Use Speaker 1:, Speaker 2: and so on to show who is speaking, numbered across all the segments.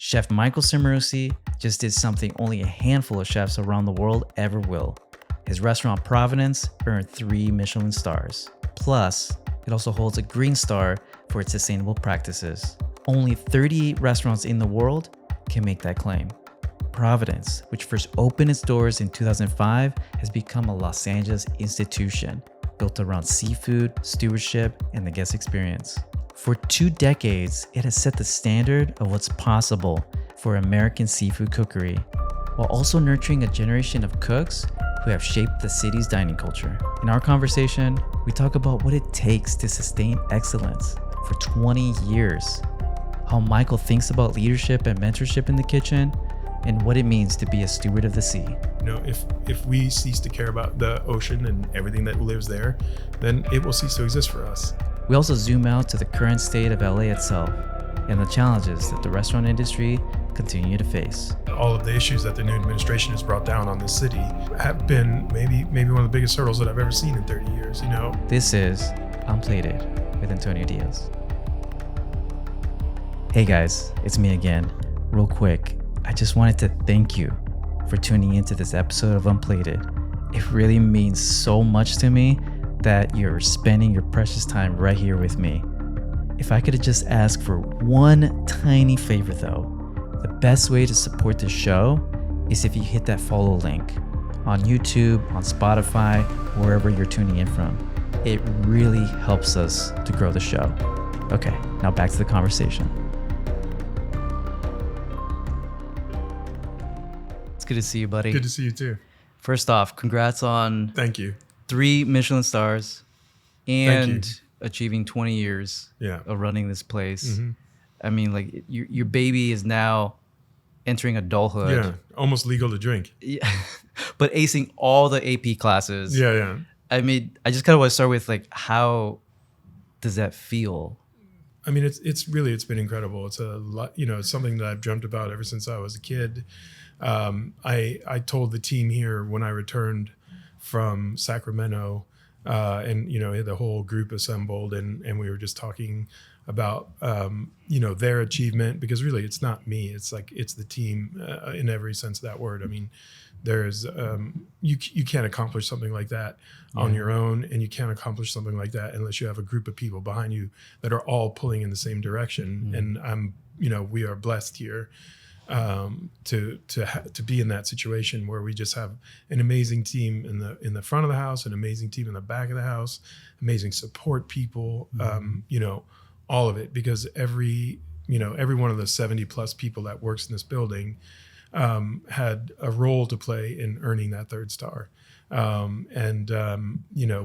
Speaker 1: Chef Michael Cimarusti just did something only a handful of chefs around the world ever will. His restaurant Providence earned 3 Michelin stars. Plus, it also holds a green star for its sustainable practices. Only 38 restaurants in the world can make that claim. Providence, which first opened its doors in 2005, has become a Los Angeles institution built around seafood, stewardship, and the guest experience. For 2 decades, it has set the standard of what's possible for American seafood cookery, while also nurturing a generation of cooks who have shaped the city's dining culture. In our conversation, we talk about what it takes to sustain excellence for 20 years, how Michael thinks about leadership and mentorship in the kitchen, and what it means to be a steward of the sea.
Speaker 2: If we cease to care about the ocean and everything that lives there, then it will cease to exist for us.
Speaker 1: We also zoom out to the current state of LA itself and the challenges that the restaurant industry continue to face.
Speaker 2: All of the issues that the new administration has brought down on the city have been maybe one of the biggest hurdles that I've ever seen in 30 years,
Speaker 1: This is Unplated with Antonio Diaz. Hey guys, it's me again. Real quick, I just wanted to thank you for tuning into this episode of Unplated. It really means so much to me that you're spending your precious time right here with me. If I could just ask for one tiny favor though, the best way to support this show is if you hit that follow link on YouTube, on Spotify, wherever you're tuning in from. It really helps us to grow the show. Okay, now back to the conversation. It's good to see you, buddy.
Speaker 2: Good to see you too.
Speaker 1: First off, congrats on
Speaker 2: Thank you.
Speaker 1: 3 Michelin stars and achieving 20 years of running this place.
Speaker 2: Mm-hmm.
Speaker 1: I mean, like your baby is now entering adulthood.
Speaker 2: Yeah, almost legal to drink.
Speaker 1: Yeah. But acing all the AP classes.
Speaker 2: Yeah.
Speaker 1: I mean, I just kind of want to start with like, how does that feel?
Speaker 2: I mean, it's been incredible. It's a lot, it's something that I've dreamt about ever since I was a kid. I told the team here when I returned from Sacramento, and the whole group assembled, and we were just talking about their achievement, because really it's not me, it's the team in every sense of that word. I mean, there's you can't accomplish something like that on your own, and you can't accomplish something like that unless you have a group of people behind you that are all pulling in the same direction. And we are blessed here to be in that situation where we just have an amazing team in the front of the house, an amazing team in the back of the house, amazing support people, all of it, because every one of the 70 plus people that works in this building had a role to play in earning that 3rd star.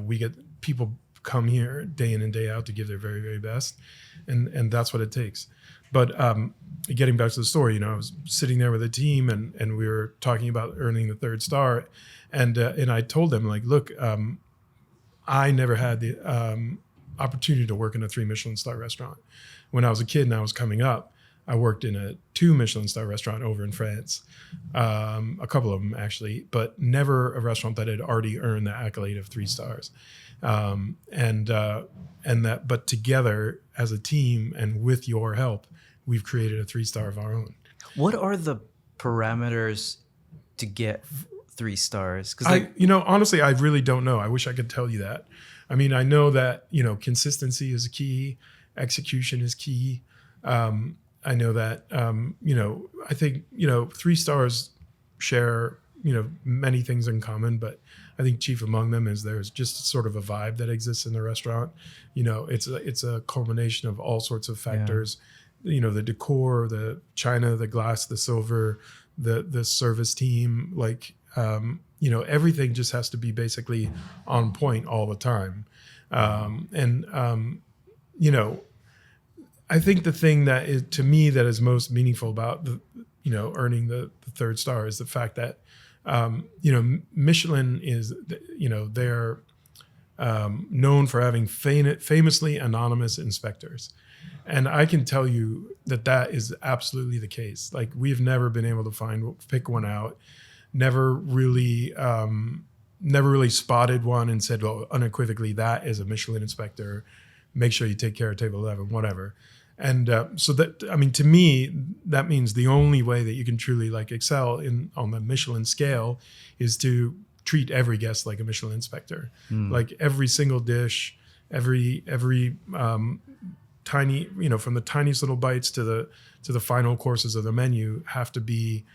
Speaker 2: We get people come here day in and day out to give their very, very best. And that's what it takes. But getting back to the story, I was sitting there with a team and we were talking about earning the 3rd star. And I told them, like, look, I never had the opportunity to work in a 3 Michelin star restaurant. When I was a kid and I was coming up, I worked in a 2 Michelin star restaurant over in France, a couple of them actually, but never a restaurant that had already earned the accolade of 3 stars. But together as a team and with your help, we've created a 3 star of our own.
Speaker 1: What are the parameters to get 3 stars? Because
Speaker 2: honestly, I really don't know. I wish I could tell you that. I mean, I know that, consistency is key. Execution is key. I know that, I think, 3 stars share, many things in common, but I think chief among them is there's just sort of a vibe that exists in the restaurant. It's a culmination of all sorts of factors, the decor, the china, the glass, the silver, the service team, everything just has to be basically on point all the time. I think the thing that is, to me, that is most meaningful about earning the 3rd star is the fact that, Michelin is, they're known for having famously anonymous inspectors. And I can tell you that is absolutely the case. Like, we've never been able to pick one out, never really spotted one and said, well, unequivocally, that is a Michelin inspector. Make sure you take care of table 11, whatever. And so that, I mean, to me, that means the only way that you can truly like excel on the Michelin scale is to treat every guest like a Michelin inspector. Like every single dish, every tiny, from the tiniest little bites to the final courses of the menu have to be,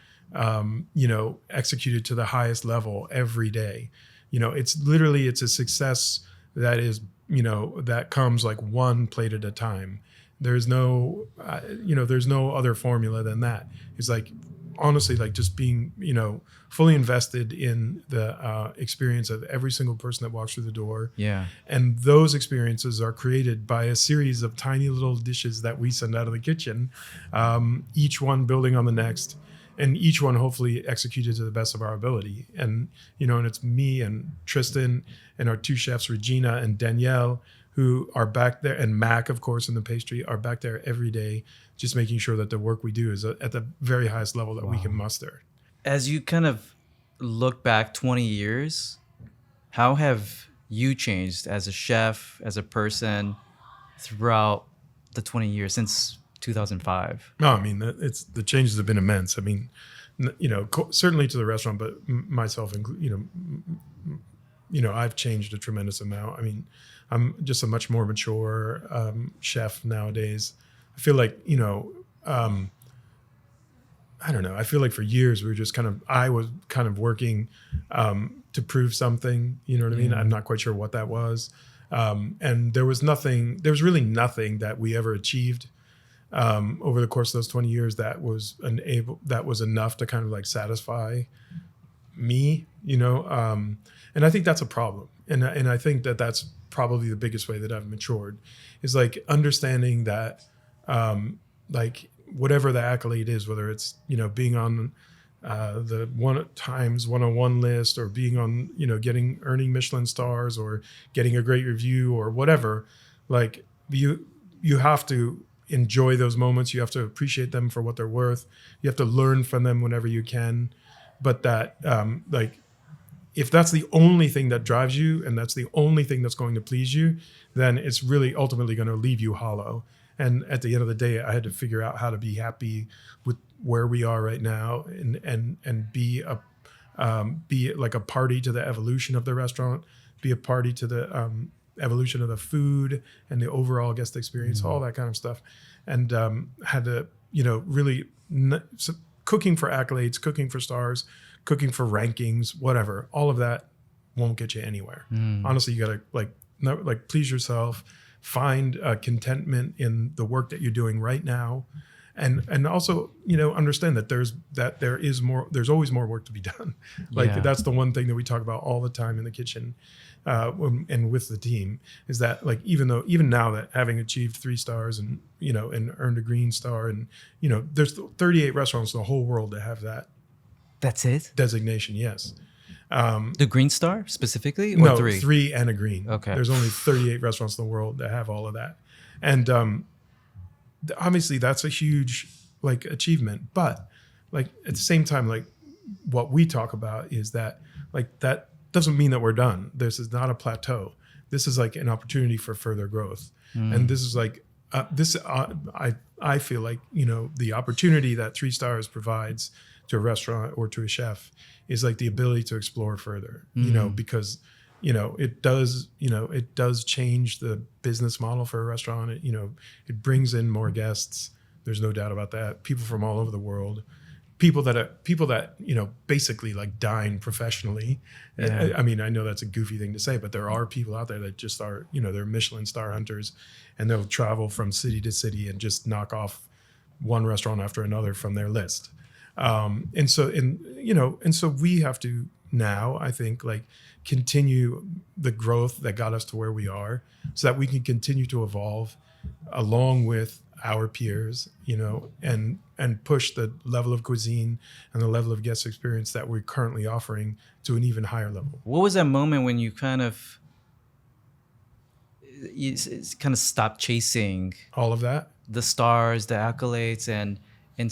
Speaker 2: executed to the highest level every day. It's a success that is, that comes like one plate at a time. There's no, there's no other formula than that. It's like, honestly, like just being, fully invested in the experience of every single person that walks through the door.
Speaker 1: Yeah.
Speaker 2: And those experiences are created by a series of tiny little dishes that we send out of the kitchen, each one building on the next, and each one hopefully executed to the best of our ability. And, and it's me and Tristan and our two chefs, Regina and Danielle, who are back there, and Mac, of course, in the pastry, are back there every day, just making sure that the work we do is at the very highest level that we can muster.
Speaker 1: As you kind of look back 20 years, how have you changed as a chef, as a person throughout the 20 years since 2005?
Speaker 2: No, I mean, the changes have been immense. I mean, certainly to the restaurant, but myself, I've changed a tremendous amount. I mean, I'm just a much more mature chef nowadays. I feel like, I don't know. I feel like for years I was kind of working to prove something, you know what I mean? I'm not quite sure what that was. And there was really nothing that we ever achieved over the course of those 20 years that was enough to kind of like satisfy me, and I think that's a problem. And I think that that's probably the biggest way that I've matured, is like understanding that, like whatever the accolade is, whether it's, being on the Times 101 list, or being on, earning Michelin stars, or getting a great review, or whatever, like you have to enjoy those moments. You have to appreciate them for what they're worth. You have to learn from them whenever you can. But that, like, if that's the only thing that drives you, and that's the only thing that's going to please you, then it's really ultimately going to leave you hollow. And at the end of the day, I had to figure out how to be happy with where we are right now, and be like a party to the evolution of the restaurant, be a party to the evolution of the food and the overall guest experience, all that kind of stuff. And had to, really cooking for accolades, cooking for stars, cooking for rankings, whatever, all of that won't get you anywhere. Honestly, you got to please yourself, find contentment in the work that you're doing right now. And also, understand that there's always more work to be done. That's the one thing that we talk about all the time in the kitchen, and with the team, is that like, even now that having achieved 3 stars and, and earned a green star, and, there's 38 restaurants in the whole world that have that.
Speaker 1: That's it?
Speaker 2: Designation, yes.
Speaker 1: The green star specifically, or
Speaker 2: no,
Speaker 1: 3?
Speaker 2: 3 and a green.
Speaker 1: Okay.
Speaker 2: There's only 38 restaurants in the world that have all of that. And obviously that's a huge like achievement, but like at the same time, like what we talk about is that like that doesn't mean that we're done. This is not a plateau. This is like an opportunity for further growth. And this is like I feel like, the opportunity that 3 stars provides to a restaurant or to a chef is like the ability to explore further, because it does change the business model for a restaurant. It brings in more guests. There's no doubt about that. People from all over the world, people that basically like dine professionally.
Speaker 1: Yeah.
Speaker 2: I mean, I know that's a goofy thing to say, but there are people out there that just are, they're Michelin star hunters, and they'll travel from city to city and just knock off one restaurant after another from their list. And so we have to now, I think, like continue the growth that got us to where we are, so that we can continue to evolve along with our peers, and push the level of cuisine and the level of guest experience that we're currently offering to an even higher level.
Speaker 1: What was that moment when you kind of stopped chasing
Speaker 2: All of that,
Speaker 1: the stars, the accolades, and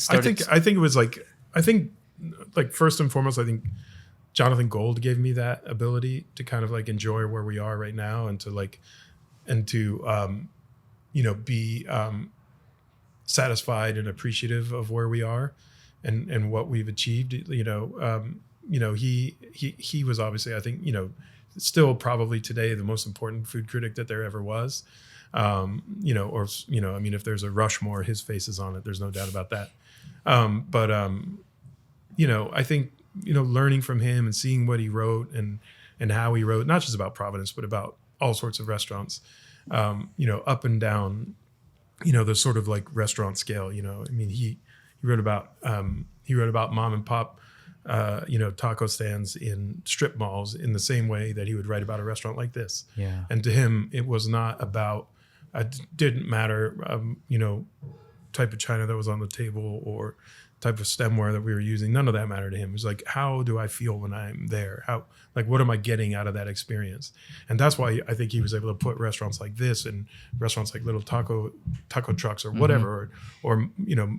Speaker 1: started?
Speaker 2: I think it was like, first and foremost, I think Jonathan Gold gave me that ability to kind of like enjoy where we are right now, and to be satisfied and appreciative of where we are and what we've achieved. He was obviously, I think, still probably today the most important food critic that there ever was. If there's a Rushmore, his face is on it. There's no doubt about that. I think, learning from him and seeing what he wrote and how he wrote, not just about Providence, but about all sorts of restaurants, up and down, the sort of like restaurant scale, he wrote about mom and pop, taco stands in strip malls in the same way that he would write about a restaurant like this.
Speaker 1: Yeah.
Speaker 2: And to him, it was not about, it didn't matter, type of china that was on the table or type of stemware that we were using. None of that mattered to him. It was like, how do I feel when I'm there? What am I getting out of that experience? And that's why I think he was able to put restaurants like this and restaurants like little taco trucks or whatever, or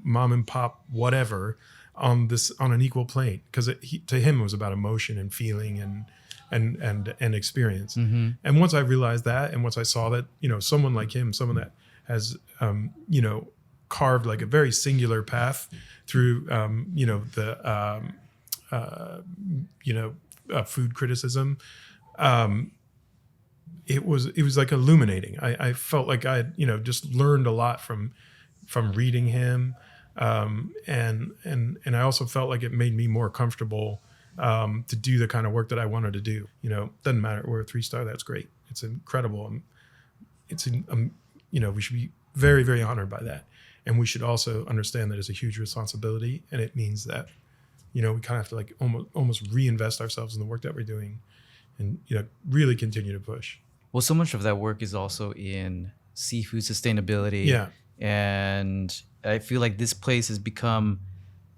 Speaker 2: mom and pop, whatever, on an equal plane. Because to him, it was about emotion and feeling and experience. Mm-hmm. And once I realized that, and once I saw that, someone like him, someone that has, carved like a very singular path through, food criticism. It was like illuminating. I felt like I had, just learned a lot from reading him. And I also felt like it made me more comfortable, to do the kind of work that I wanted to do. Doesn't matter. We're a 3-star. That's great. It's incredible. We should be very, very honored by that. And we should also understand that it's a huge responsibility, and it means that, we kind of have to like almost reinvest ourselves in the work that we're doing, and really continue to push.
Speaker 1: Well, so much of that work is also in seafood sustainability.
Speaker 2: Yeah,
Speaker 1: and I feel like this place has become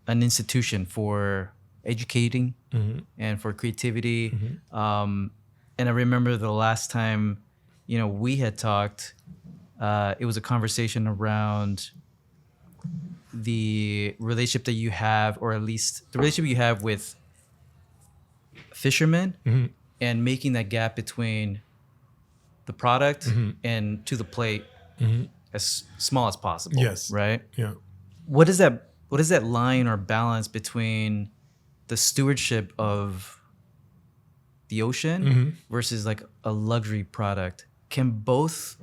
Speaker 1: an institution for educating mm-hmm. and for creativity. Mm-hmm. And I remember the last time, we had talked. It was a conversation around the relationship that you have, or at least the relationship you have with fishermen, mm-hmm. and making that gap between the product mm-hmm. and to the plate mm-hmm. as small as possible.
Speaker 2: Yes.
Speaker 1: Right?
Speaker 2: Yeah.
Speaker 1: What is that line or balance between the stewardship of the ocean mm-hmm. versus like a luxury product? Can both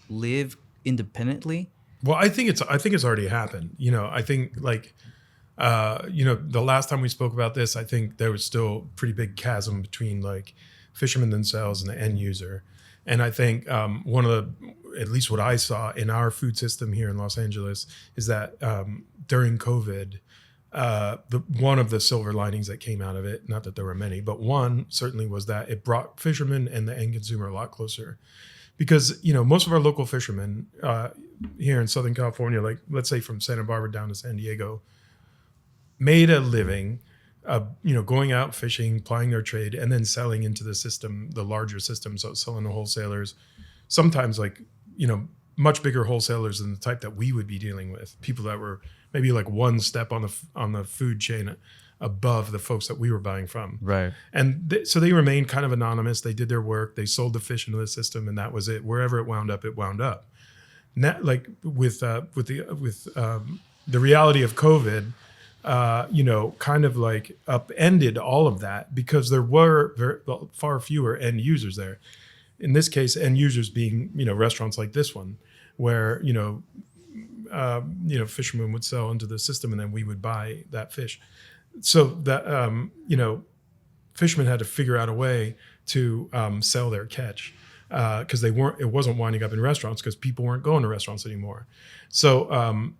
Speaker 1: live independently?
Speaker 2: Well, I think it's already happened. I think like, the last time we spoke about this, I think there was still a pretty big chasm between like fishermen themselves and the end user. And I think one of the, at least what I saw in our food system here in Los Angeles, is that during COVID, one of the silver linings that came out of it, not that there were many, but one certainly was that it brought fishermen and the end consumer a lot closer. Because, most of our local fishermen here in Southern California, like let's say from Santa Barbara down to San Diego, made a living, going out fishing, plying their trade, and then selling into the system, the larger system. So selling to wholesalers, sometimes like, much bigger wholesalers than the type that we would be dealing with. People that were maybe like one step on the food chain above the folks that we were buying from.
Speaker 1: Right.
Speaker 2: And so they remained kind of anonymous. They did their work. They sold the fish into the system, and that was it. Wherever it wound up, it wound up. Now, like with the reality of COVID, kind of like upended all of that, because there were far fewer end users there. In this case, end users being, restaurants like this one, where, fishermen would sell into the system and then we would buy that fish. So that, fishermen had to figure out a way to sell their catch, because it wasn't winding up in restaurants because people weren't going to restaurants anymore. So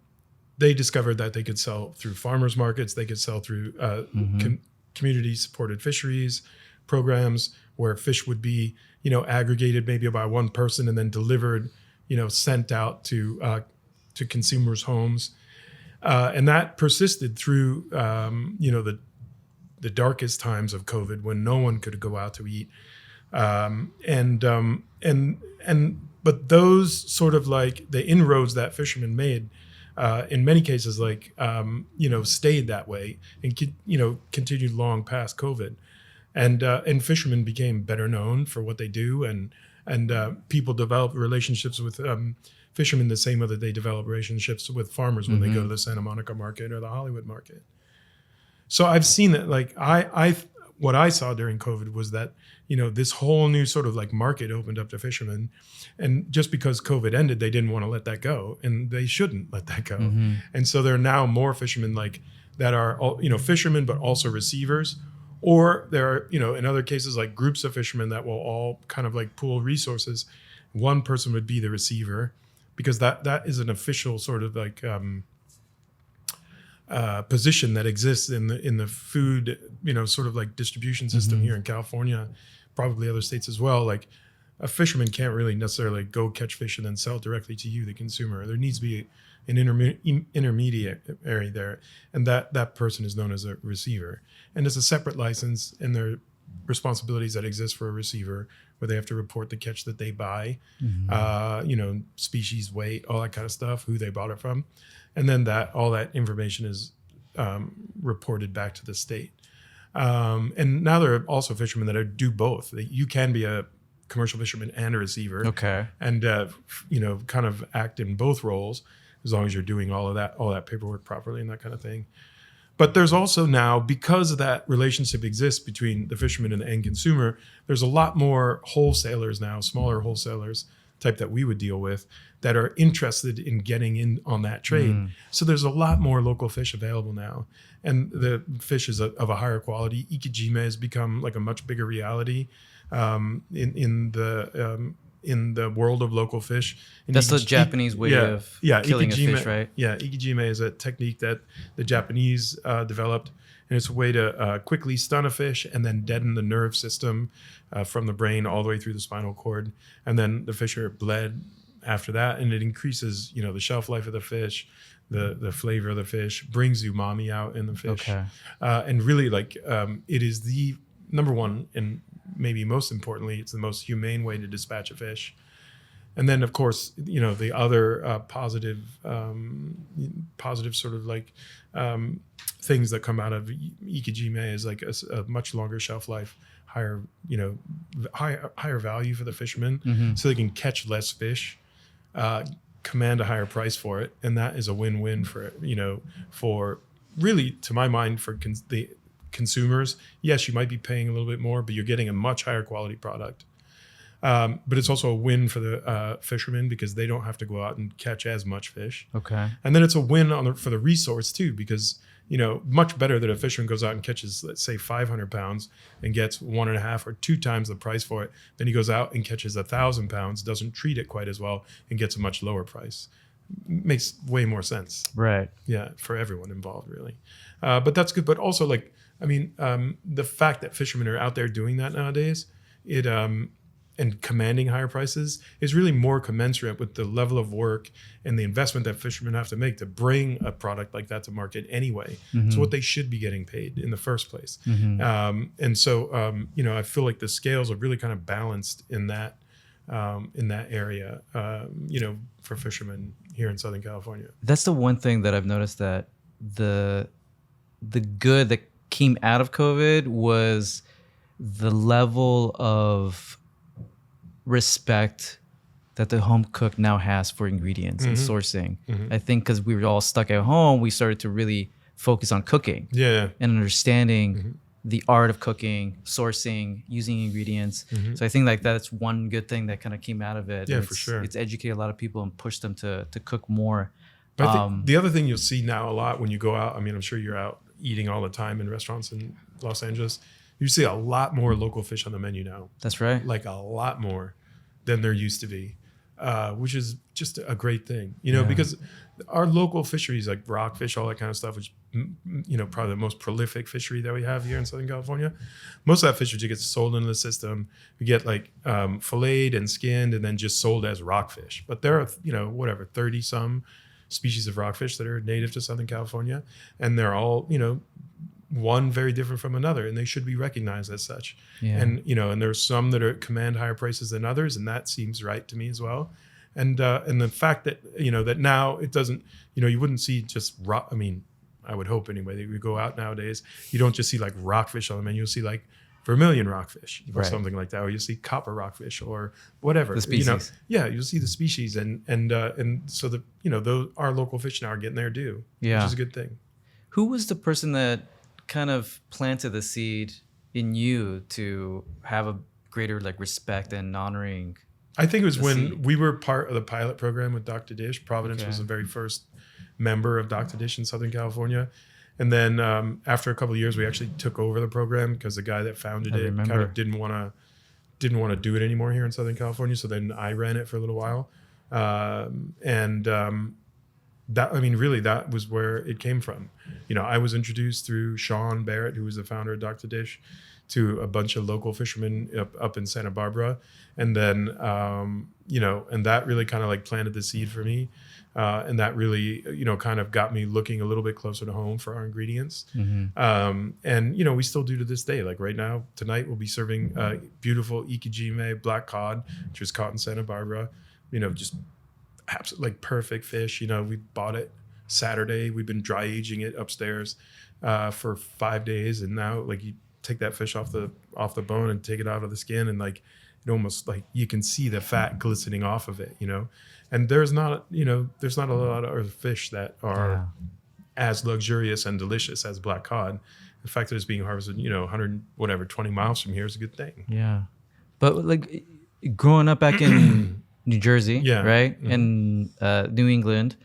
Speaker 2: they discovered that they could sell through farmers markets. They could sell through mm-hmm. community supported fisheries programs, where fish would be, aggregated maybe by one person and then delivered, sent out to consumers' homes. And that persisted through, the darkest times of COVID, when no one could go out to eat. But those sort of like the inroads that fishermen made, in many cases, like, stayed that way and, continued long past COVID. And fishermen became better known for what they do, and people developed relationships with fishermen the same way that they develop relationships with farmers when they go to the Santa Monica market or the Hollywood market. So I've seen that, like what I saw during COVID was that, this whole new sort of like market opened up to fishermen. And just because COVID ended, they didn't want to let that go, and they shouldn't let that go. And so there are now more fishermen like that are, fishermen, but also receivers. Or there are, in other cases, like groups of fishermen that will all kind of like pool resources. One person would be the receiver, because that is an official sort of like position that exists in the food, sort of like distribution system here in California, probably other states as well. Like a fisherman can't really necessarily go catch fish and then sell it directly to you, the consumer. There needs to be an intermediary there, and that person is known as a receiver. And it's a separate license, and there are responsibilities that exist for a receiver, where they have to report the catch that they buy, species, weight, all that kind of stuff, who they bought it from. And then all that information is reported back to the state. And now there are also fishermen that do both. You can be a commercial fisherman and a receiver.
Speaker 1: Okay.
Speaker 2: And, kind of act in both roles, as long as you're doing all that paperwork properly and that kind of thing. But there's also now, because that relationship exists between the fisherman and the end consumer, there's a lot more wholesalers now, smaller wholesalers type that we would deal with, that are interested in getting in on that trade. So there's a lot more local fish available now. And the fish is of a higher quality. Ikejime has become like a much bigger reality in the world of local fish. And
Speaker 1: that's the Japanese way of killing a fish, right?
Speaker 2: Yeah, ikejime is a technique that the Japanese developed, and it's a way to quickly stun a fish and then deaden the nerve system from the brain all the way through the spinal cord, and then the fish are bled after that, and it increases, the shelf life of the fish, the flavor of the fish, brings umami out in the fish, and really, like, it is the number one, and maybe most importantly, it's the most humane way to dispatch a fish. And then, of course, the other positive sort of like things that come out of ikejime is like a much longer shelf life, higher value for the fishermen, so they can catch less fish, command a higher price for it, and that is a win-win for really, to my mind, for the consumers. Yes, you might be paying a little bit more, but you're getting a much higher quality product. But it's also a win for the fishermen, because they don't have to go out and catch as much fish.
Speaker 1: Okay.
Speaker 2: And then it's a win for the resource too, because much better that a fisherman goes out and catches, let's say, 500 pounds and gets 1.5 or 2 times the price for it, than he goes out and catches 1,000 pounds, doesn't treat it quite as well, and gets a much lower price. Makes way more sense.
Speaker 1: Right.
Speaker 2: Yeah, for everyone involved, really. But that's good. But also, like, the fact that fishermen are out there doing that nowadays, and commanding higher prices, is really more commensurate with the level of work and the investment that fishermen have to make to bring a product like that to market anyway. So what they should be getting paid in the first place. And so, I feel like the scales are really kind of balanced in that area, for fishermen here in Southern California.
Speaker 1: That's the one thing that I've noticed, that the good that came out of COVID was the level of respect that the home cook now has for ingredients and sourcing. I think because we were all stuck at home, we started to really focus on cooking and understanding the art of cooking, sourcing, using ingredients. So I think like that's one good thing that kind of came out of it.
Speaker 2: Yeah, for sure.
Speaker 1: It's educated a lot of people and pushed them to cook more.
Speaker 2: But I think the other thing you'll see now a lot when you go out, I'm sure you're out eating all the time in restaurants in Los Angeles, you see a lot more local fish on the menu now.
Speaker 1: That's right.
Speaker 2: Like a lot more than there used to be, which is just a great thing, because our local fisheries, like rockfish, all that kind of stuff, which, probably the most prolific fishery that we have here in Southern California. Most of that fish just gets sold into the system. We get like filleted and skinned and then just sold as rockfish. But there are, 30 some species of rockfish that are native to Southern California. And they're all, one very different from another, and they should be recognized as such. And and there's some that command higher prices than others, and that seems right to me as well. And the fact that that now it doesn't, you wouldn't see just rock. I would hope anyway that we go out nowadays, you don't just see like rockfish on the menu. You'll see like vermilion rockfish or
Speaker 1: Right.
Speaker 2: something like that, or you'll see copper rockfish or whatever.
Speaker 1: The species.
Speaker 2: You'll see the species, and so the those our local fish now are getting their due,
Speaker 1: Yeah.
Speaker 2: which is a good thing.
Speaker 1: Who was the person that kind of planted the seed in you to have a greater like respect and honoring?
Speaker 2: I think it was
Speaker 1: The
Speaker 2: when
Speaker 1: seed.
Speaker 2: we were part of the pilot program with Dr. Dish. Providence
Speaker 1: Okay.
Speaker 2: was the very first member of Dr. Dish in Southern California. And then after a couple of years, we actually took over the program because the guy that founded
Speaker 1: I
Speaker 2: it
Speaker 1: remember.
Speaker 2: kind of didn't want to do it anymore here in Southern California. So then I ran it for a little while. Really, that was where it came from. I was introduced through Sean Barrett, who was the founder of Dr. Dish, to a bunch of local fishermen up in Santa Barbara. And then, and that really kind of like planted the seed for me. And that really, kind of got me looking a little bit closer to home for our ingredients. And, we still do to this day. Like right now, tonight, we'll be serving beautiful ikijime black cod, which was caught in Santa Barbara, just absolutely like perfect fish. We bought it Saturday. We've been dry aging it upstairs for 5 days. And now like you take that fish off the bone and take it out of the skin, and like it almost like you can see the fat glistening off of it, and there's not a lot of other fish that are as luxurious and delicious as black cod. The fact that it's being harvested 20 miles from here is a good thing.
Speaker 1: Yeah. But like growing up back in New Jersey,
Speaker 2: Yeah.
Speaker 1: right?
Speaker 2: Mhm.
Speaker 1: And New England,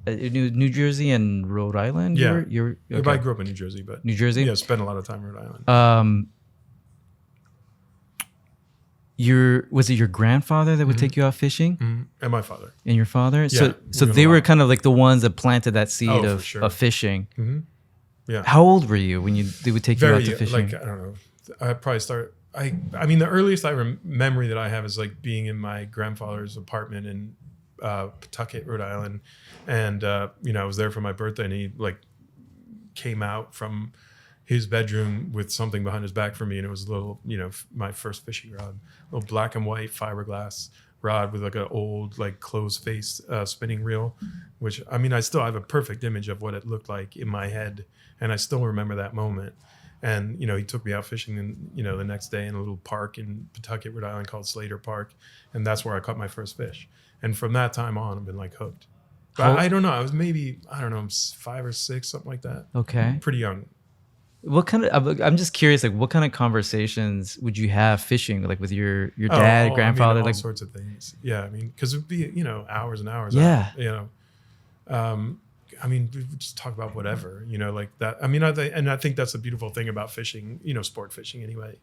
Speaker 1: New Jersey and Rhode Island.
Speaker 2: Yeah.
Speaker 1: You're
Speaker 2: I
Speaker 1: okay.
Speaker 2: grew up in New Jersey, but
Speaker 1: New Jersey.
Speaker 2: spent a lot of time in Rhode Island.
Speaker 1: Was it your grandfather that would take you out fishing,
Speaker 2: Mhm. And my father.
Speaker 1: and your father? So
Speaker 2: we went
Speaker 1: they
Speaker 2: a
Speaker 1: were
Speaker 2: lot.
Speaker 1: kind of like the ones that planted that seed
Speaker 2: Oh, for
Speaker 1: of
Speaker 2: sure.
Speaker 1: of fishing.
Speaker 2: hmm Yeah.
Speaker 1: How old were you when they would take you out
Speaker 2: Very
Speaker 1: to fishing?
Speaker 2: like I don't know. I probably start. I mean, the earliest memory that I have is like being in my grandfather's apartment in Pawtucket, Rhode Island, and I was there for my birthday, and he like came out from his bedroom with something behind his back for me, and it was a little, my first fishing rod, a little black and white fiberglass rod with like an old like closed face spinning reel, which I still have a perfect image of what it looked like in my head, and I still remember that moment. And he took me out fishing, and the next day in a little park in Pawtucket, Rhode Island called Slater Park, and that's where I caught my first fish. And from that time on, I've been like hooked. But I don't know. I was maybe 5 or 6, something like that.
Speaker 1: Okay.
Speaker 2: Pretty young.
Speaker 1: What kind of? I'm just curious. Like, what kind of conversations would you have fishing, like with your dad, grandfather,
Speaker 2: all
Speaker 1: like
Speaker 2: sorts of things. Yeah, because it'd be hours and hours.
Speaker 1: Yeah.
Speaker 2: We would just talk about whatever, like that. I think that's the beautiful thing about fishing, sport fishing anyway,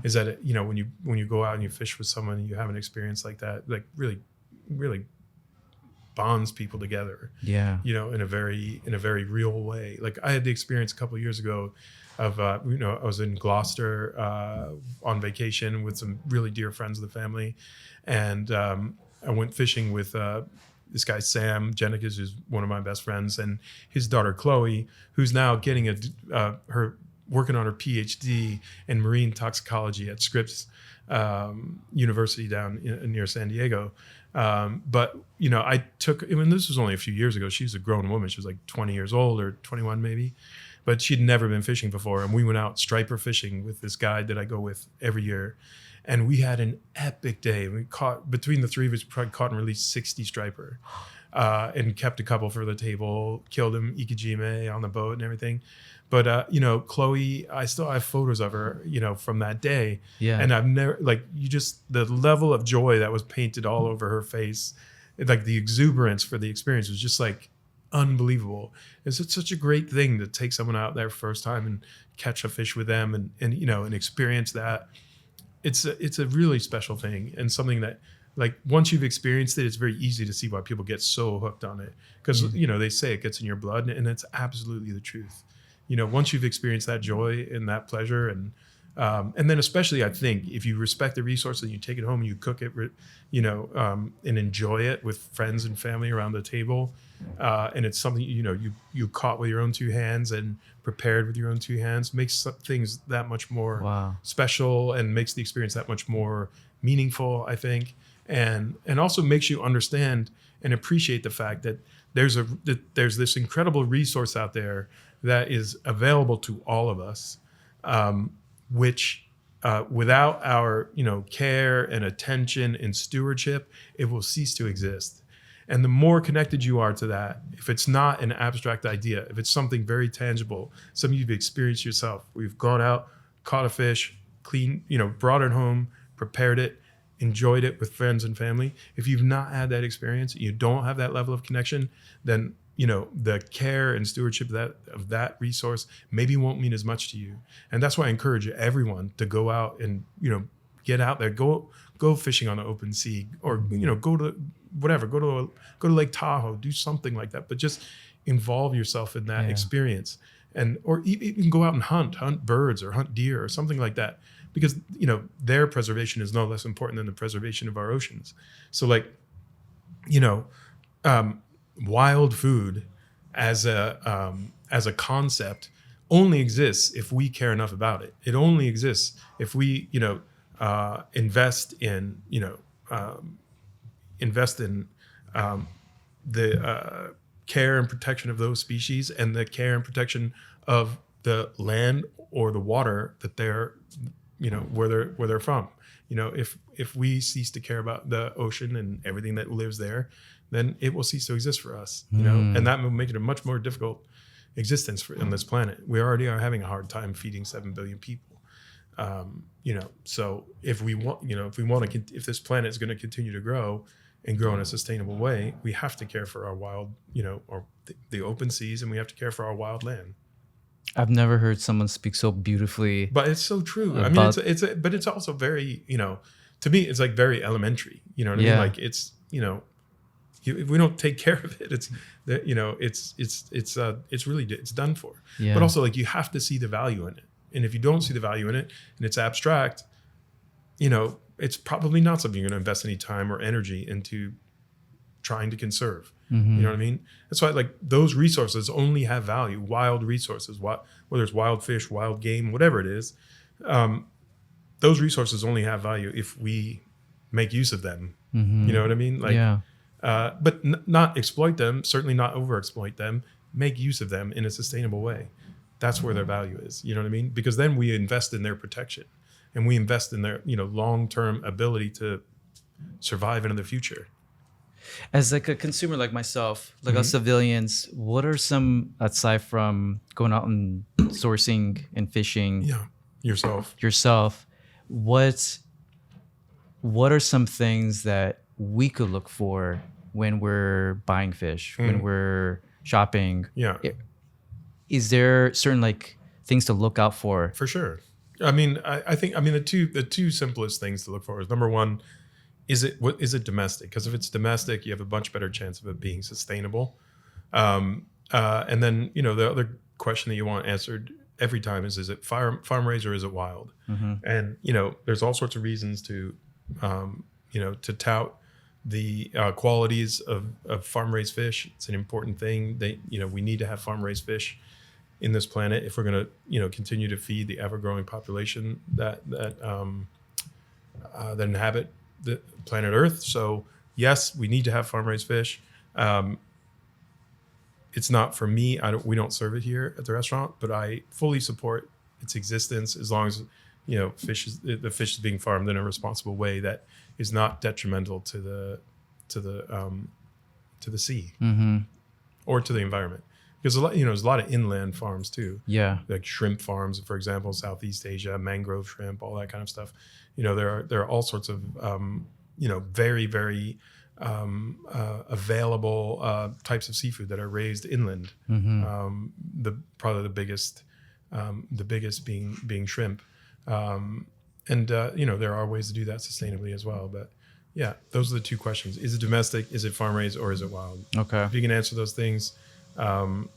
Speaker 2: is that when you go out and you fish with someone and you have an experience like that, like really, really bonds people together.
Speaker 1: Yeah.
Speaker 2: In a very real way. Like I had the experience a couple of years ago of I was in Gloucester on vacation with some really dear friends of the family, and I went fishing with this guy Sam Jenikes, who's one of my best friends, and his daughter Chloe, who's now getting her working on her PhD in marine toxicology at Scripps University down near San Diego. But I took, this was only a few years ago. She was a grown woman. She was like 20 years old or 21 maybe, but she'd never been fishing before. And we went out striper fishing with this guide that I go with every year. And we had an epic day. We caught, between the three of us, probably caught and released 60 striper, and kept a couple for the table, killed him ikijime on the boat and everything. But, Chloe, I still have photos of her, from that day.
Speaker 1: Yeah.
Speaker 2: And I've never, the level of joy that was painted all over her face, like the exuberance for the experience was just like unbelievable. It's such a great thing to take someone out there first time and catch a fish with them and experience that. It's a really special thing, and something that, like, once you've experienced it, it's very easy to see why people get so hooked on it, because they say it gets in your blood, and it's absolutely the truth. Once you've experienced that joy and that pleasure, and then especially, I think, if you respect the resource and you take it home and you cook it, and enjoy it with friends and family around the table, and it's something you caught with your own two hands and prepared with your own two hands, makes things that much more special, and makes the experience that much more meaningful, I think, and also makes you understand and appreciate the fact that there's this incredible resource out there that is available to all of us, which without our, care and attention and stewardship, it will cease to exist. And the more connected you are to that, if it's not an abstract idea, if it's something very tangible, something you've experienced yourself, we've gone out, caught a fish, clean, brought it home, prepared it, enjoyed it with friends and family. If you've not had that experience, you don't have that level of connection, then the care and stewardship of that resource maybe won't mean as much to you. And that's why I encourage everyone to go out and get out there, go fishing on the open sea, or go to whatever, go to Lake Tahoe, do something like that. But just involve yourself in that experience, or even go out and hunt birds or hunt deer or something like that, because their preservation is no less important than the preservation of our oceans. So wild food as a concept only exists if we care enough about it. It only exists if we invest in the care and protection of those species, and the care and protection of the land or the water that they're where they're from. If we cease to care about the ocean and everything that lives there, then it will cease to exist for us, and that will make it a much more difficult existence on this planet. We already are having a hard time feeding 7 billion people. So if we want, if this planet is going to continue to grow and grow in a sustainable way, we have to care for our wild, or the open seas, and we have to care for our wild land.
Speaker 1: I've never heard someone speak so beautifully.
Speaker 2: But it's so true. I mean, but it's also very, to me, it's like very elementary. You know what I mean? Like it's, if we don't take care of it, it's done for. Yeah. But also, like, you have to see the value in it. And if you don't see the value in it and it's abstract, it's probably not something you're going to invest any time or energy into trying to conserve. Mm-hmm. You know what I mean? That's why, like, those resources only have value. Wild resources, whether it's wild fish, wild game, whatever it is, those resources only have value if we make use of them. Mm-hmm. You know what I mean? Like, but not exploit them. Certainly not overexploit them. Make use of them in a sustainable way. That's where their value is. You know what I mean? Because then we invest in their protection, and we invest in their long-term ability to survive into the future.
Speaker 1: As like a consumer like myself, like us civilians, what are some, aside from going out and sourcing and fishing yourself, what are some things that we could look for when we're buying fish, when we're shopping?
Speaker 2: Yeah.
Speaker 1: Is there certain like things to look out for?
Speaker 2: For sure. I mean, I think the two simplest things to look for is, number one, is it domestic? Because if it's domestic, you have a much better chance of it being sustainable. And then, the other question that you want answered every time is it farm raised or is it wild? Mm-hmm. And, there's all sorts of reasons to tout the qualities of farm raised fish. It's an important thing. We need to have farm raised fish in this planet if we're going to, continue to feed the ever growing population that inhabit the planet Earth. So yes, we need to have farm raised fish. It's not for me. We don't serve it here at the restaurant, but I fully support its existence as long as the fish is being farmed in a responsible way that is not detrimental to the sea or to the environment. Because there's a lot of inland farms too. Yeah, like shrimp farms, for example, Southeast Asia, mangrove shrimp, all that kind of stuff. There are all sorts of very, very available types of seafood that are raised inland. Mm-hmm. Probably the biggest being shrimp. There are ways to do that sustainably as well. But yeah, those are the two questions: is it domestic, is it farm raised, or is it wild? Okay. If you can answer those things, that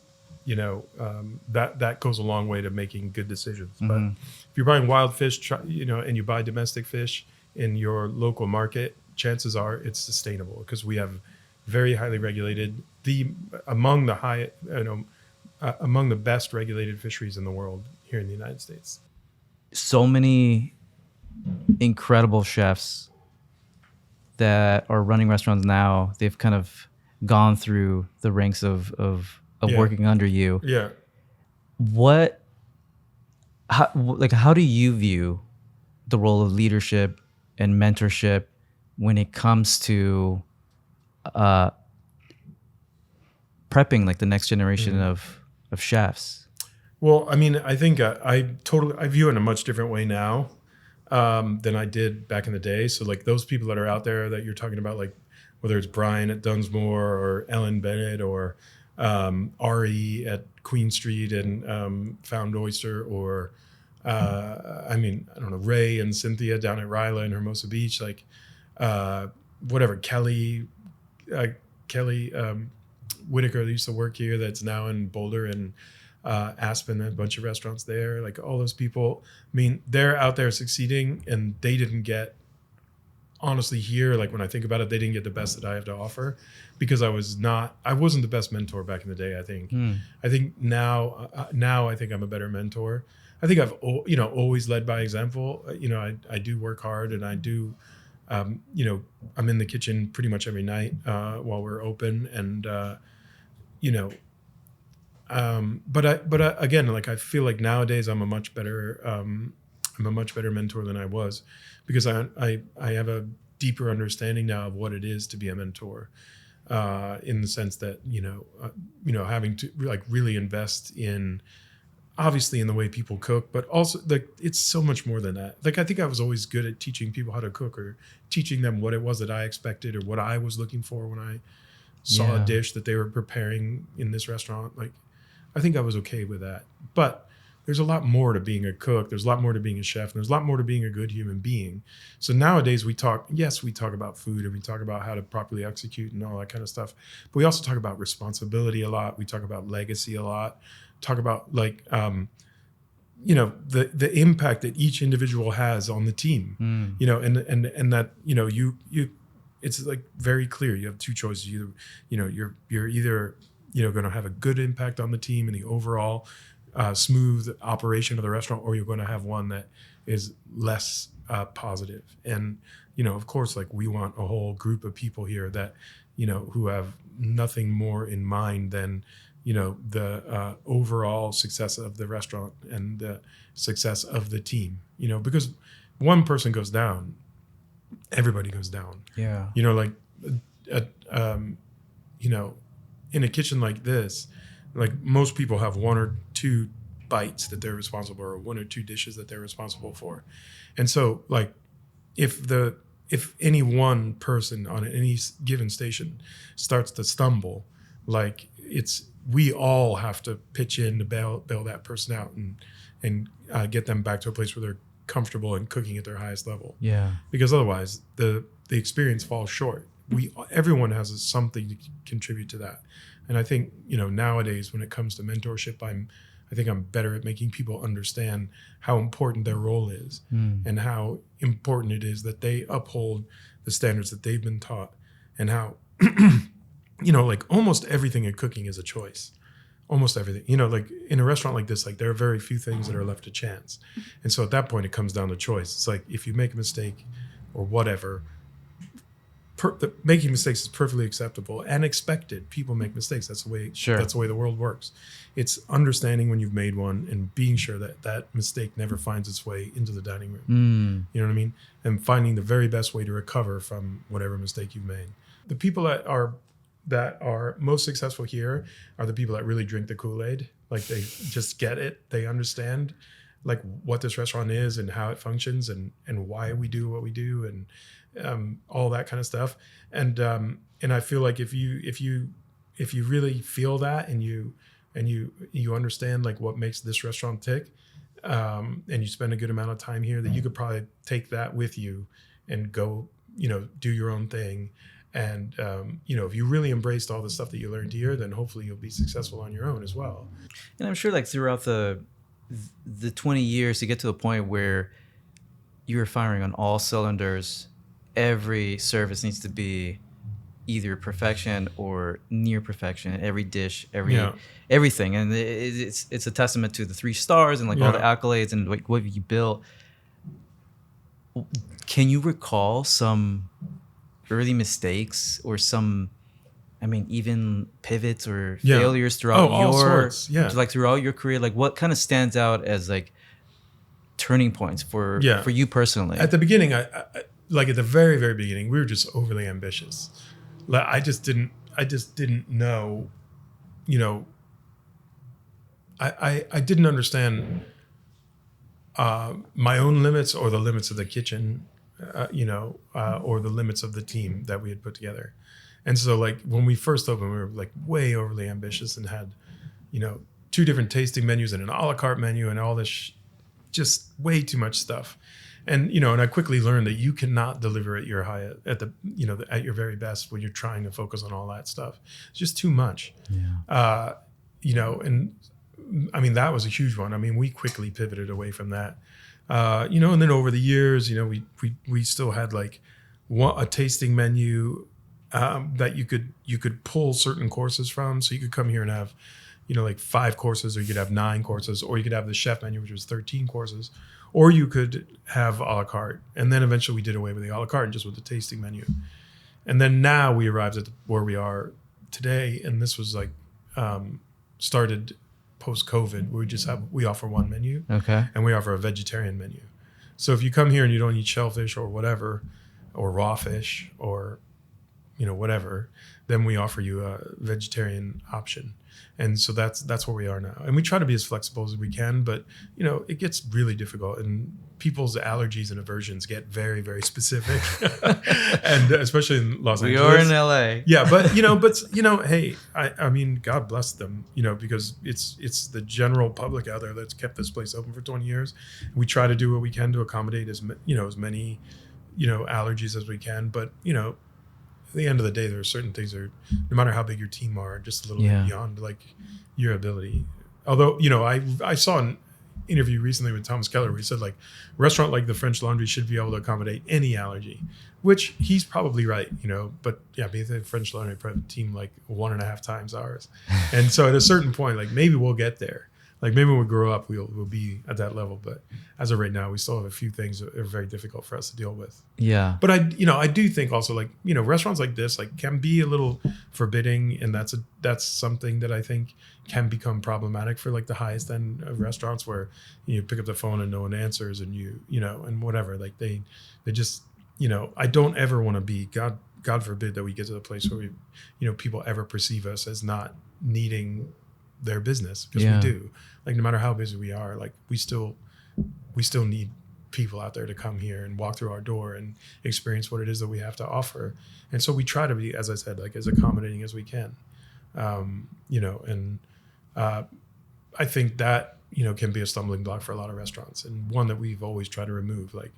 Speaker 2: goes a long way to making good decisions. Mm-hmm. But if you're buying wild fish, and you buy domestic fish in your local market, chances are it's sustainable because we have very highly regulated, among the best regulated fisheries in the world here in the United States.
Speaker 1: So many incredible chefs that are running restaurants now, they've kind of gone through the ranks of working under you. Yeah. What how do you view the role of leadership and mentorship when it comes to prepping like the next generation of chefs?
Speaker 2: Well, I mean, I think I view it in a much different way now than I did back in the day. So like those people that are out there that you're talking about, like whether it's Brian at Dunsmore or Ellen Bennett or Ari at Queen Street and Found Oyster, or I mean, I don't know, Ray and Cynthia down at Ryla and Hermosa Beach, like whatever, Kelly Whitaker that used to work here that's now in Boulder and Aspen, a bunch of restaurants there, like all those people. I mean, they're out there succeeding, and they didn't get, honestly here, like when I think about it, they didn't get the best that I have to offer because I wasn't the best mentor back in the day. I think now I think I'm a better mentor. I think I've always led by example. I do work hard, and I do I'm in the kitchen pretty much every night while we're open, and but again, like I feel like nowadays I'm a much better mentor than I was, because I have a deeper understanding now of what it is to be a mentor, in the sense that having to like really invest in, obviously in the way people cook, but also like it's so much more than that. Like I think I was always good at teaching people how to cook, or teaching them what it was that I expected or what I was looking for when I saw a dish that they were preparing in this restaurant. Like I think I was okay with that. But there's a lot more to being a cook. There's a lot more to being a chef. And there's a lot more to being a good human being. So nowadays we talk about food, and we talk about how to properly execute and all that kind of stuff. But we also talk about responsibility a lot. We talk about legacy a lot. Talk about like, the impact that each individual has on the team, and that, you it's like very clear. You have two choices. You're either, going to have a good impact on the team and the overall smooth operation of the restaurant, or you're going to have one that is less positive. And, of course, like we want a whole group of people here that, who have nothing more in mind than, the overall success of the restaurant and the success of the team, because one person goes down, everybody goes down.
Speaker 1: Yeah.
Speaker 2: Like, in a kitchen like this, like most people have one or two bites that they're responsible, or one or two dishes that they're responsible for. And so like if any one person on any given station starts to stumble, like we all have to pitch in to bail that person out and get them back to a place where they're comfortable and cooking at their highest level. Yeah. Because otherwise the experience falls short. Everyone has something to contribute to that. And I think, nowadays when it comes to mentorship, I think I'm better at making people understand how important their role is, and how important it is that they uphold the standards that they've been taught, and how, like almost everything in cooking is a choice. Almost everything, like in a restaurant like this, like there are very few things that are left to chance. And so at that point, it comes down to choice. It's like, if you make a mistake or whatever, making mistakes is perfectly acceptable and expected. People make mistakes. That's the way. Sure. That's the way the world works. It's understanding when you've made one and being sure that that mistake never finds its way into the dining room. You know what I mean? And finding the very best way to recover from whatever mistake you've made. The people that are most successful here are the people that really drink the Kool-Aid. Like they just get it. They understand like what this restaurant is and how it functions and why we do what we do and all that kind of stuff. And I feel like if you really feel that and you understand like what makes this restaurant tick, and you spend a good amount of time here, that you could probably take that with you and go, do your own thing. And, if you really embraced all the stuff that you learned here, then hopefully you'll be successful on your own as well.
Speaker 1: And I'm sure like throughout the 20 years to get to a point where you're firing on all cylinders, every service needs to be either perfection or near perfection. Every dish, everything. And it's a testament to the 3 stars and like all the accolades and like what you built. Can you recall some early mistakes or even pivots or failures throughout throughout your career? Like what kind of stands out as like turning points for you personally?
Speaker 2: At the beginning, I like at the very, very beginning, we were just overly ambitious. Like I just didn't know, you know, I didn't understand my own limits or the limits of the kitchen, or the limits of the team that we had put together. And so like when we first opened, we were like way overly ambitious and had, 2 different tasting menus and an a la carte menu and all this, just way too much stuff. And, and I quickly learned that you cannot deliver at your at your very best when you're trying to focus on all that stuff. It's just too much.
Speaker 1: Yeah.
Speaker 2: And I mean, that was a huge one. I mean, we quickly pivoted away from that. And then over the years, we still had like a tasting menu that you could pull certain courses from. So you could come here and have, like 5 courses, or you could have 9 courses, or you could have the chef menu, which was 13 courses, or you could have a la carte. And then eventually we did away with the a la carte and just with the tasting menu. And then now we arrived at where we are today. And this was like started post-COVID. We offer one menu.
Speaker 1: Okay.
Speaker 2: And we offer a vegetarian menu. So if you come here and you don't eat shellfish or whatever, or raw fish or, whatever, then we offer you a vegetarian option. And so that's where we are now. And we try to be as flexible as we can, but, it gets really difficult, and people's allergies and aversions get very, very specific. And especially in Los Angeles.
Speaker 1: We are in LA.
Speaker 2: Yeah. But, hey, I mean, God bless them, because it's the general public out there that's kept this place open for 20 years. We try to do what we can to accommodate as many, allergies as we can. But, at the end of the day, there are certain things that are, no matter how big your team are, just a little bit beyond like your ability. Although, I saw an interview recently with Thomas Keller where he said like a restaurant like the French Laundry should be able to accommodate any allergy, which he's probably right, but yeah, the French Laundry probably team like 1.5 times ours. And so at a certain point, like maybe we'll get there. Like maybe when we grow up, we'll be at that level. But as of right now, we still have a few things that are very difficult for us to deal with.
Speaker 1: Yeah.
Speaker 2: But I do think also like, restaurants like this, like can be a little forbidding. And that's something that I think can become problematic for like the highest end of restaurants where you pick up the phone and no one answers and and whatever, like they just, I don't ever want to be, God forbid that we get to the place where we, people ever perceive us as not needing their business, because we do. Like no matter how busy we are, like we still need people out there to come here and walk through our door and experience what it is that we have to offer. And so we try to be, as I said, like as accommodating as we can. I think that can be a stumbling block for a lot of restaurants, and one that we've always tried to remove. Like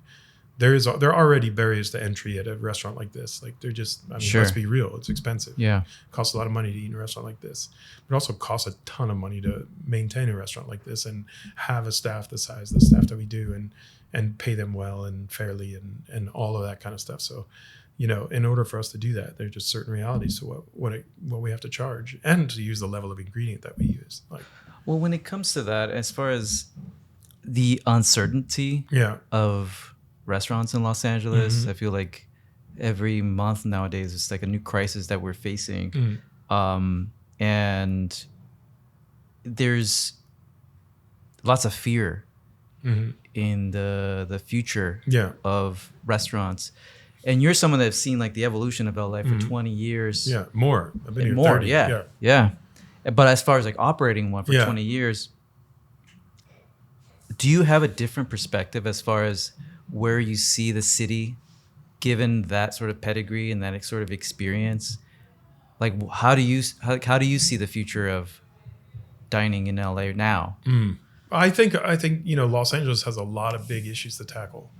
Speaker 2: there are already barriers to entry at a restaurant like this. Like they're just, let's be real. It's expensive.
Speaker 1: Yeah.
Speaker 2: It costs a lot of money to eat in a restaurant like this. But it also costs a ton of money to maintain a restaurant like this and have a staff the size, the staff that we do, and pay them well and fairly and all of that kind of stuff. So, in order for us to do that, there's just certain realities to what we have to charge and to use the level of ingredient that we use. Like,
Speaker 1: well, when it comes to that, as far as the uncertainty of restaurants in Los Angeles,
Speaker 2: Mm-hmm.
Speaker 1: I feel like every month nowadays it's like a new crisis that we're facing. And there's lots of fear in the future of restaurants. And you're someone that's seen like the evolution of LA for 20 years.
Speaker 2: Yeah, more. I've been here
Speaker 1: more,
Speaker 2: 30.
Speaker 1: Yeah. But as far as like operating one for 20 years, do you have a different perspective as far as where you see the city given that sort of pedigree and that sort of experience? Like how do you see the future of dining in LA now?
Speaker 2: I think Los Angeles has a lot of big issues to tackle.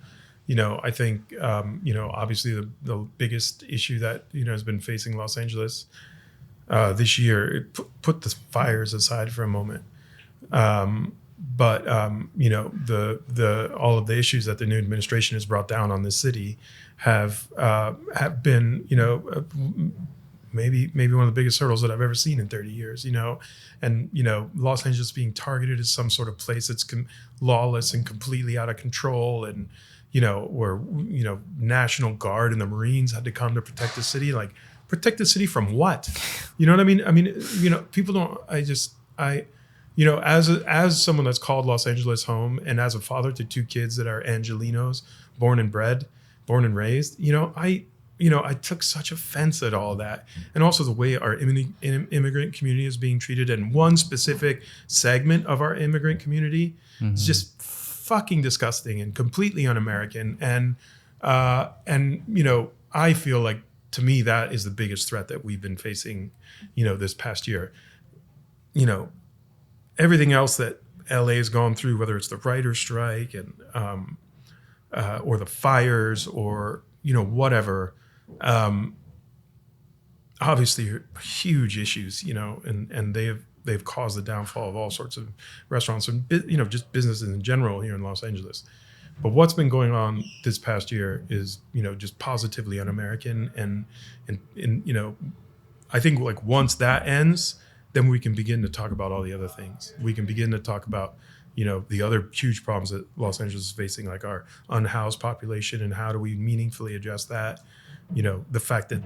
Speaker 2: I think obviously the biggest issue that has been facing Los Angeles this year, put the fires aside for a moment, but the all of the issues that the new administration has brought down on this city have been maybe one of the biggest hurdles that I've ever seen in 30 years. And Los Angeles being targeted as some sort of place that's lawless and completely out of control, and where National Guard and the Marines had to come to protect the city. Like, protect the city from what? You know what I mean? People don't. as someone that's called Los Angeles home, and as a father to two kids that are Angelinos, born and raised, I took such offense at all that, and also the way our immigrant community is being treated, and one specific segment of our immigrant community is just fucking disgusting and completely un-American. And I feel like, to me, that is the biggest threat that we've been facing, this past year. Everything else that LA has gone through, whether it's the writer's strike and or the fires or whatever, obviously huge issues, and they've caused the downfall of all sorts of restaurants and just businesses in general here in Los Angeles. But what's been going on this past year is just positively un-American, and I think like once that ends, then we can begin to talk about all the other things. We can begin to talk about, the other huge problems that Los Angeles is facing, like our unhoused population, and how do we meaningfully address that? The fact that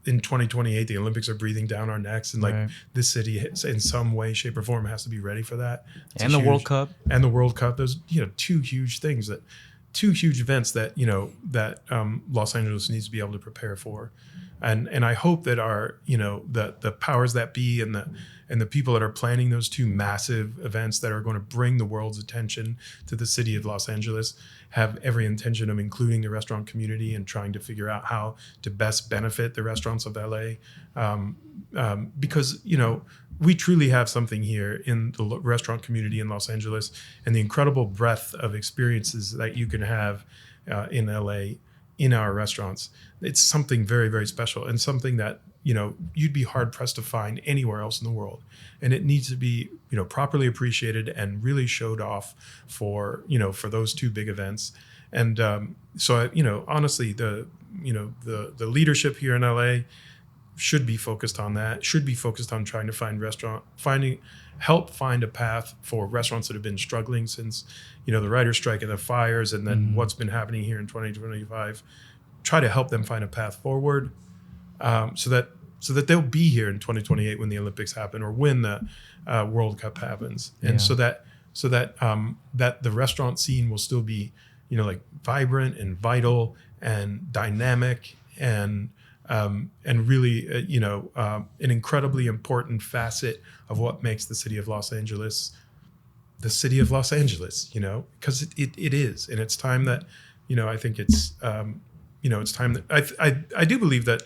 Speaker 2: in 2028, the Olympics are breathing down our necks, and like this city in some way, shape, or form has to be ready for that.
Speaker 1: And the World Cup.
Speaker 2: And the World Cup. Those, two huge events that, Los Angeles needs to be able to prepare for. And I hope that our, the powers that be and the people that are planning those two massive events that are going to bring the world's attention to the city of Los Angeles have every intention of including the restaurant community and trying to figure out how to best benefit the restaurants of LA. Because, we truly have something here in the restaurant community in Los Angeles, and the incredible breadth of experiences that you can have in LA in our restaurants. It's something very, very special, and something that, you'd be hard pressed to find anywhere else in the world. And it needs to be, properly appreciated and really showed off for those two big events. And so, honestly, the leadership here in LA should be focused on that, should be focused on trying to help find a path for restaurants that have been struggling since, the writer's strike and the fires, and then what's been happening here in 2025. Try to help them find a path forward, so that they'll be here in 2028 when the Olympics happen, or when the World Cup happens, and so that the restaurant scene will still be, vibrant and vital and dynamic, and really, an incredibly important facet of what makes the city of Los Angeles the city of Los Angeles, because it is. And it's time that, I think it's, it's time that I do believe that,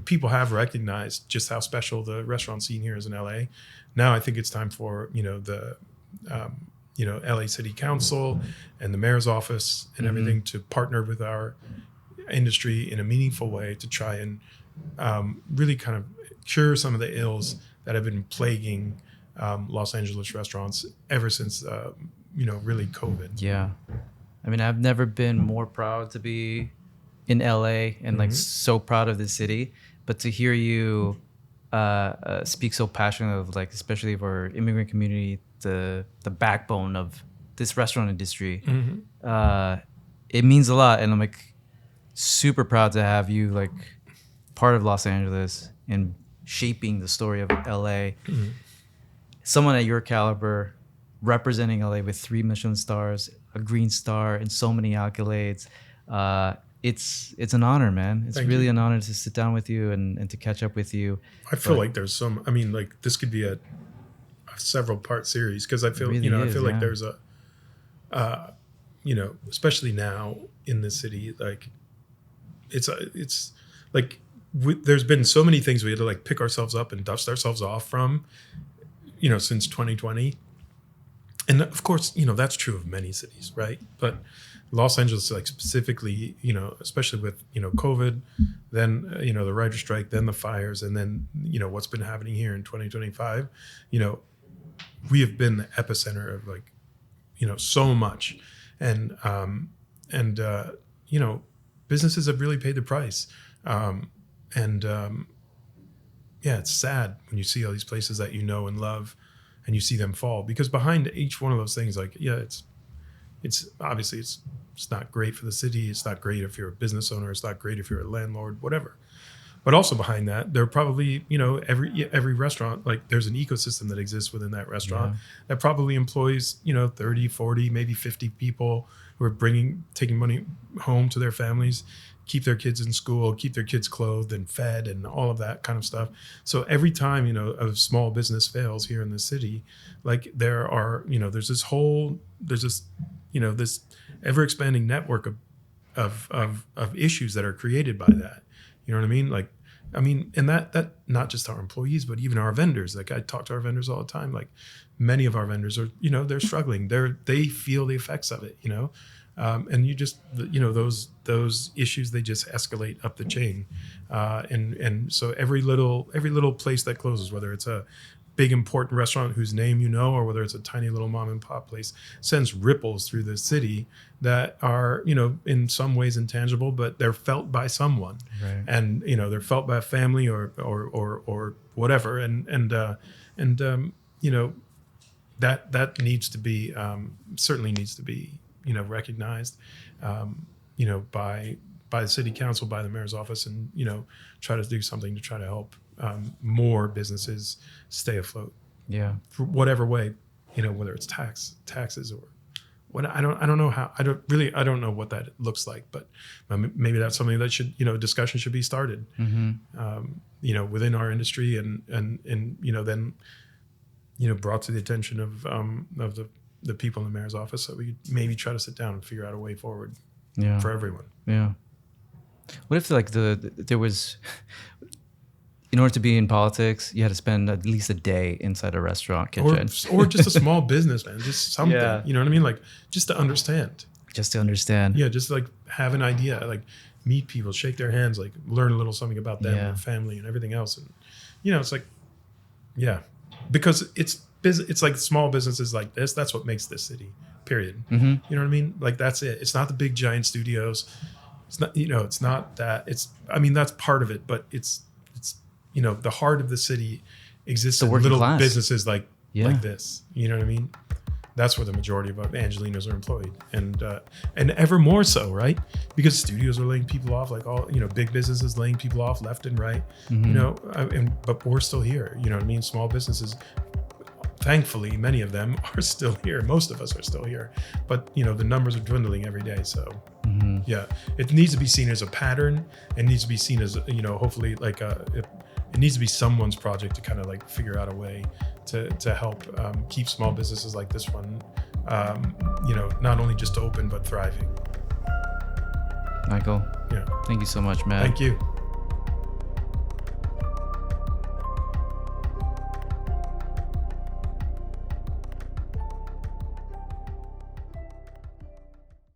Speaker 2: people have recognized just how special the restaurant scene here is in LA. Now I think it's time for, the LA City Council and the mayor's office and everything to partner with our industry in a meaningful way to try and really kind of cure some of the ills that have been plaguing Los Angeles restaurants ever since, really COVID.
Speaker 1: Yeah. I mean, I've never been more proud to be in LA and like so proud of the city, but to hear you speak so passionately of, like, especially of our immigrant community, the backbone of this restaurant industry, it means a lot. And I'm like super proud to have you like part of Los Angeles and shaping the story of LA. Someone at your caliber, representing LA with 3 Michelin stars, a green star, and so many accolades. It's an honor, man. It's really an honor to sit down with you and to catch up with you.
Speaker 2: I feel like there's this could be a several part series, because I feel,
Speaker 1: really
Speaker 2: I feel like
Speaker 1: yeah.
Speaker 2: there's a, especially now in the city, like it's like there's been so many things we had to like pick ourselves up and dust ourselves off from, since 2020. And of course, that's true of many cities, right? But Los Angeles, like specifically, especially with, COVID, then, the writer's strike, then the fires, and then, what's been happening here in 2025, we have been the epicenter of like, so much. And businesses have really paid the price. Yeah, it's sad when you see all these places that you know and love, and you see them fall, because behind each one of those things, like, yeah, it's obviously it's not great for the city. It's not great if you're a business owner. It's not great if you're a landlord, whatever. But also behind that, there are probably, every restaurant, like there's an ecosystem that exists within that restaurant that probably employs, 30, 40, maybe 50 people who are taking money home to their families, keep their kids in school, keep their kids clothed and fed and all of that kind of stuff. So every time, a small business fails here in the city, like there are, there's this ever expanding network of issues that are created by that. You know what I mean? Like, and that not just our employees, but even our vendors. Like I talk to our vendors all the time. Like many of our vendors are, they're struggling. They feel the effects of it, and you just, those issues, they just escalate up the chain. And so every little place that closes, whether it's a big important restaurant whose name or whether it's a tiny little mom and pop place, sends ripples through the city that are, in some ways intangible, but they're felt by someone.
Speaker 1: Right.
Speaker 2: And they're felt by a family or whatever. That needs to be certainly needs to be recognized by the city council, by the mayor's office, and try to do something to try to help more businesses stay afloat.
Speaker 1: Yeah.
Speaker 2: For whatever way, whether it's taxes or what, I don't know how, I don't know what that looks like, but maybe that's something that should, discussion should be started, within our industry and then, brought to the attention of the people in the mayor's office, so we could maybe try to sit down and figure out a way forward for everyone.
Speaker 1: Yeah. What if there was, in order to be in politics, you had to spend at least a day inside a restaurant kitchen,
Speaker 2: or just a small business, man, just something.
Speaker 1: Yeah.
Speaker 2: You know what I mean? Like just to understand.
Speaker 1: Yeah,
Speaker 2: just like have an idea, like meet people, shake their hands, like learn a little something about them and family and everything else, and it's like, because it's like small businesses like this. That's what makes this city. Period.
Speaker 1: Mm-hmm.
Speaker 2: You know what I mean? Like that's it. It's not the big giant studios. It's not. It's not that. That's part of it, but it's the heart of the city exists in little
Speaker 1: class.
Speaker 2: Businesses like this. You know what I mean? That's where the majority of Angelinos are employed, and ever more so, right? Because studios are laying people off, like all big businesses laying people off left and right.
Speaker 1: Mm-hmm.
Speaker 2: But we're still here. You know what I mean? Small businesses, thankfully, many of them are still here. Most of us are still here, but the numbers are dwindling every day. So it needs to be seen as a pattern. It needs to be seen as hopefully like it needs to be someone's project to kind of like figure out a way to help keep small businesses like this one, not only just open but thriving.
Speaker 1: Michael, thank you so much, man.
Speaker 2: Thank you.